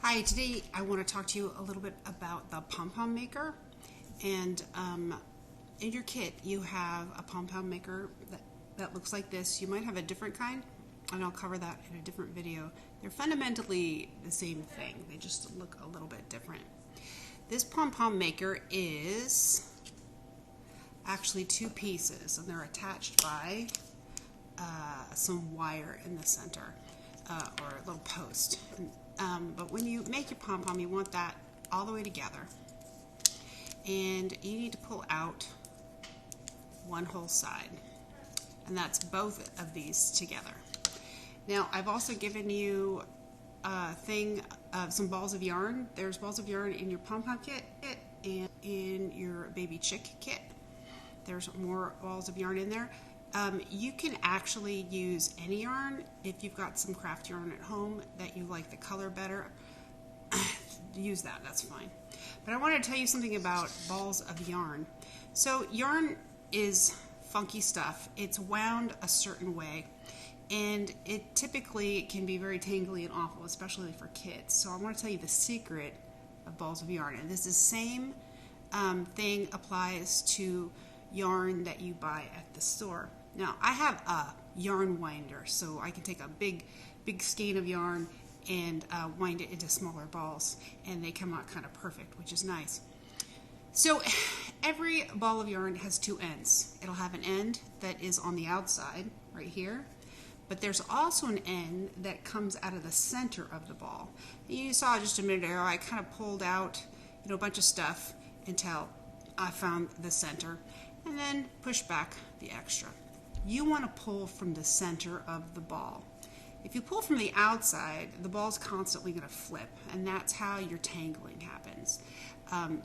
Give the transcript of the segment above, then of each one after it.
Hi, today I want to talk to you a little bit about the Pom Pom maker. And in your kit you have a Pom Pom maker that looks like this. You might have a different kind, and I'll cover that in a different video. They're fundamentally the same thing, they just look a little bit different. This Pom Pom maker is actually two pieces, and they're attached by some wire in the center, or a little post. But when you make your pom-pom, you want that all the way together, and you need to pull out one whole side, and that's both of these together. Now I've also given you a thing of some balls of yarn. There's balls of yarn in your pom-pom kit and in your baby chick kit. There's more balls of yarn in there. You can actually use any yarn. If you've got some craft yarn at home that you like the color better, use that, that's fine. But I want to tell you something about balls of yarn. So yarn is funky stuff. It's wound a certain way, and it typically can be very tangly and awful, especially for kids. So I want to tell you the secret of balls of yarn, and this is the same thing applies to yarn that you buy at the store. Now I have a yarn winder, so I can take a big skein of yarn and wind it into smaller balls, and they come out kind of perfect, which is nice. So every ball of yarn has two ends. It'll have an end that is on the outside right here, but there's also an end that comes out of the center of the ball. You saw just a minute ago I kind of pulled out a bunch of stuff until I found the center, and then push back the extra. You want to pull from the center of the ball. If you pull from the outside, the ball's constantly going to flip, and that's how your tangling happens.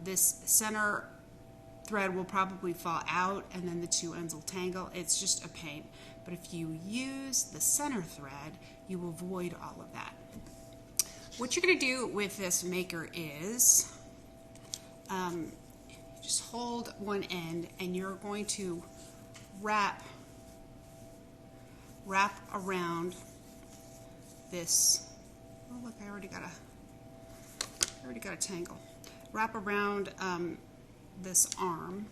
This center thread will probably fall out, and then the two ends will tangle. It's just a pain. But if you use the center thread, you will avoid all of that. What you're going to do with this maker is just hold one end, and you're going to wrap around this. Oh look, I already got a tangle. Wrap around this arm.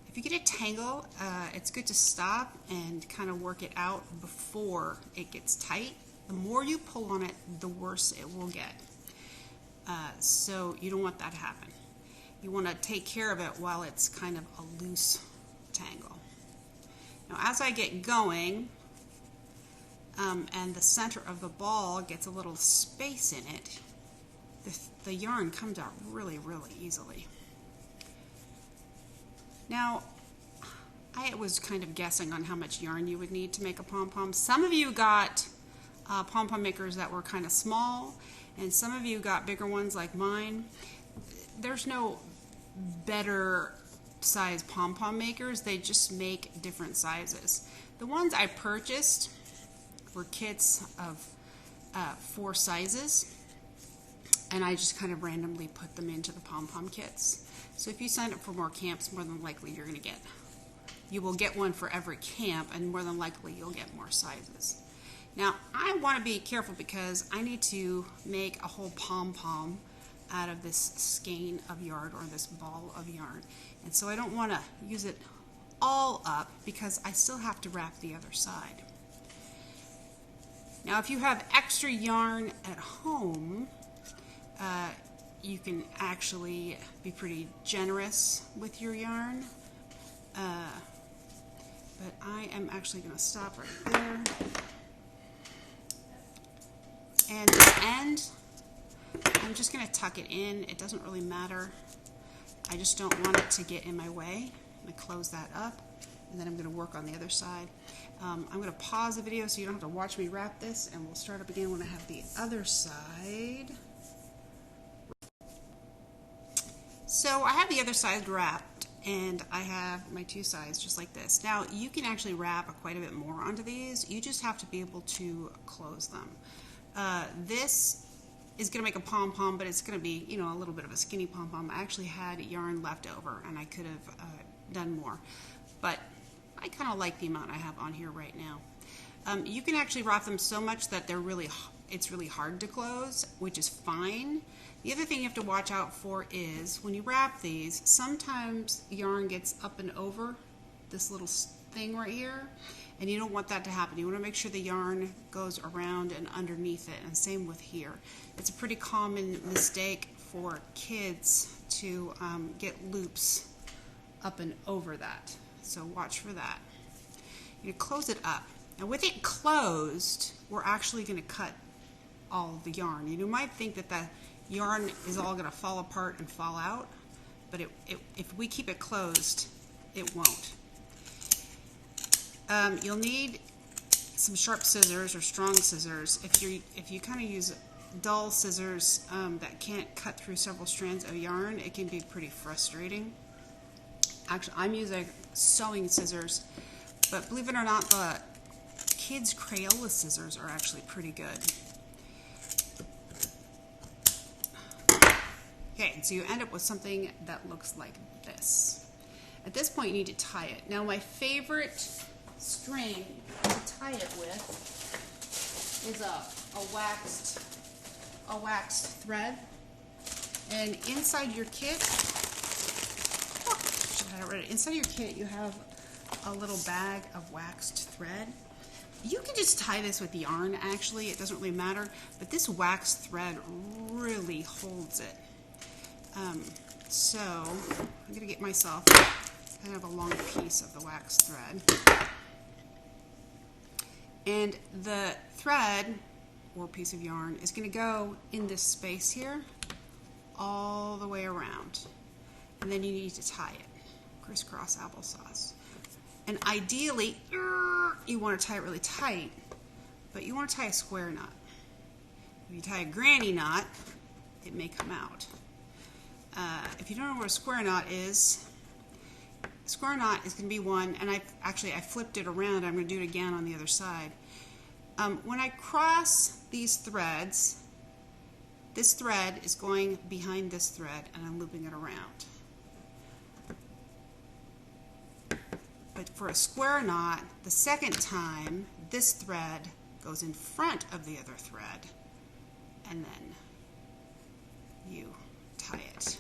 If you get a tangle, it's good to stop and kind of work it out before it gets tight. The more you pull on it, the worse it will get. So you don't want that to happen. You want to take care of it while it's kind of a loose tangle. Now as I get going, and the center of the ball gets a little space in it, the yarn comes out really easily. Now I was kind of guessing on how much yarn you would need to make a pom-pom. Some of you got pom-pom makers that were kind of small, and some of you got bigger ones like mine. There's no better size pom-pom makers, they just make different sizes. The ones I purchased were kits of 4 sizes, and I just kind of randomly put them into the pom-pom kits. So if you sign up for more camps, more than likely you will get one for every camp, and more than likely you'll get more sizes. Now I want to be careful because I need to make a whole pom-pom out of this skein of yarn, or this ball of yarn, and so I don't want to use it all up because I still have to wrap the other side. Now if you have extra yarn at home, you can actually be pretty generous with your yarn, but I am actually going to stop right there. And this end, I'm just going to tuck it in. It doesn't really matter. I just don't want it to get in my way. I'm going to close that up, and then I'm going to work on the other side. I'm going to pause the video so you don't have to watch me wrap this, and we'll start up again when I have the other side. So I have the other side wrapped, and I have my 2 sides just like this. Now you can actually wrap quite a bit more onto these. You just have to be able to close them. This is going to make a pom-pom, but it's going to be, a little bit of a skinny pom-pom. I actually had yarn left over, and I could have done more, but I kind of like the amount I have on here right now. You can actually wrap them so much that they're really it's really hard to close, which is fine. The other thing you have to watch out for is when you wrap these, sometimes yarn gets up and over this little thing right here, and you don't want that to happen. You want to make sure the yarn goes around and underneath it, and same with here. It's a pretty common mistake for kids to get loops up and over that, so watch for that. You close it up. Now with it closed, we're actually going to cut all of the yarn. You might think that the yarn is all going to fall apart and fall out, but if we keep it closed, it won't. You'll need some sharp scissors or strong scissors. If you kind of use dull scissors that can't cut through several strands of yarn, it can be pretty frustrating. Actually, I'm using sewing scissors, but believe it or not, the kids' Crayola scissors are actually pretty good. Okay, so you end up with something that looks like this. At this point, you need to tie it. Now, my favorite string to tie it with is a waxed thread. And inside your kit, inside your kit, you have a little bag of waxed thread. You can just tie this with yarn, actually. It doesn't really matter. But this waxed thread really holds it. So I'm going to get myself kind of a long piece of the waxed thread. And the thread, or piece of yarn, is going to go in this space here all the way around. And then you need to tie it. Crisscross applesauce. And ideally, you want to tie it really tight, but you want to tie a square knot. If you tie a granny knot, it may come out. If you don't know what a square knot is going to be one, and I flipped it around. I'm going to do it again on the other side. When I cross these threads, this thread is going behind this thread, and I'm looping it around. But for a square knot, the second time, this thread goes in front of the other thread, and then you tie it.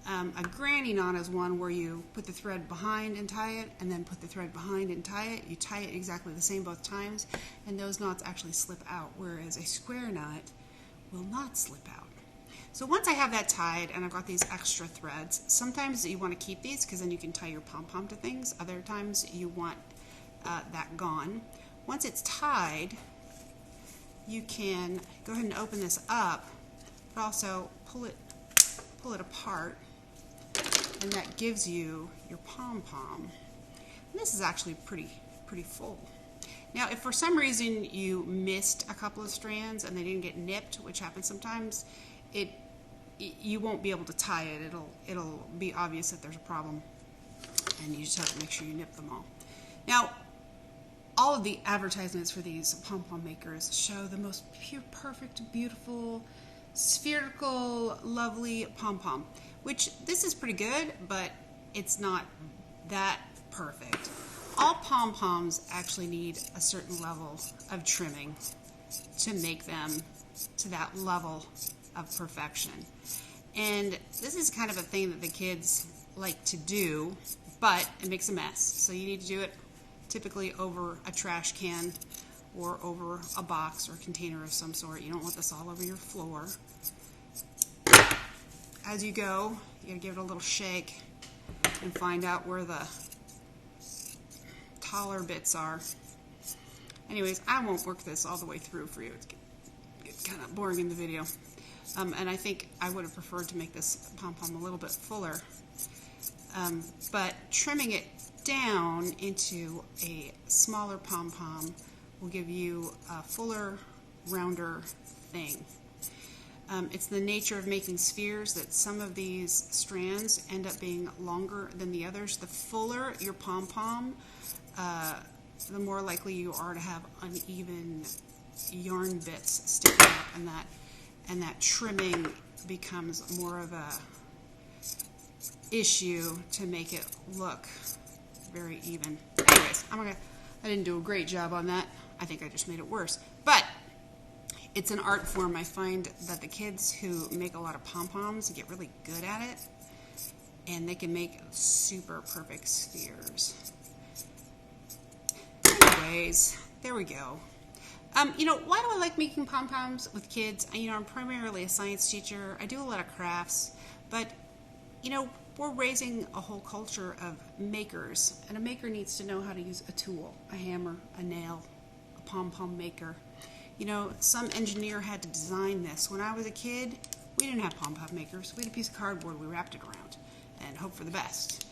A granny knot is one where you put the thread behind and tie it, and then put the thread behind and tie it. You tie it exactly the same both times, and those knots actually slip out, whereas a square knot will not slip out. So once I have that tied and I've got these extra threads, sometimes you want to keep these because then you can tie your pom-pom to things. Other times you want that gone. Once it's tied, you can go ahead and open this up, but also pull it apart, and that gives you your pom-pom. And this is actually pretty full. Now, if for some reason you missed a couple of strands and they didn't get nipped, which happens sometimes, you won't be able to tie it. It'll be obvious that there's a problem, and you just have to make sure you nip them all. Now, all of the advertisements for these pom-pom makers show the most pure, perfect, beautiful, spherical, lovely pom-pom, which this is pretty good, but it's not that perfect. All pom-poms actually need a certain level of trimming to make them to that level of perfection. And this is kind of a thing that the kids like to do, but it makes a mess. So you need to do it typically over a trash can or over a box or container of some sort. You don't want this all over your floor. As you go, you gotta give it a little shake and find out where the taller bits are. Anyways, I won't work this all the way through for you. It's kind of boring in the video. And I think I would have preferred to make this pom-pom a little bit fuller. But trimming it down into a smaller pom-pom will give you a fuller, rounder thing. It's the nature of making spheres that some of these strands end up being longer than the others. The fuller your pom-pom, the more likely you are to have uneven yarn bits sticking up, and that trimming becomes more of a issue to make it look very even. Anyways, I didn't do a great job on that. I think I just made it worse. But It's an art form. I find that the kids who make a lot of pom-poms get really good at it, and they can make super perfect spheres. Anyways, there we go. You know, why do I like making pom-poms with kids? You know, I'm primarily a science teacher. I do a lot of crafts, but, you know, we're raising a whole culture of makers, and a maker needs to know how to use a tool, a hammer, a nail, a pom-pom maker. You know, some engineer had to design this. When I was a kid, we didn't have pom-pom makers. We had a piece of cardboard, we wrapped it around and hoped for the best.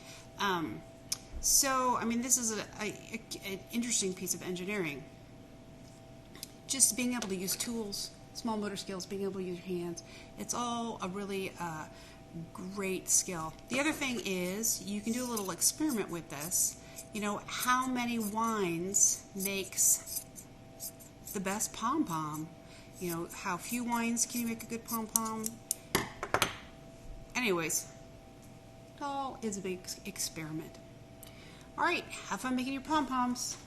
So, I mean, this is an interesting piece of engineering. Just being able to use tools, small motor skills, being able to use your hands, it's all a really great skill. The other thing is you can do a little experiment with this. You know, how many wines makes the best pom-pom? You know, how few wines can you make a good pom-pom? Anyways, it all is a big experiment. All right, have fun making your pom-poms.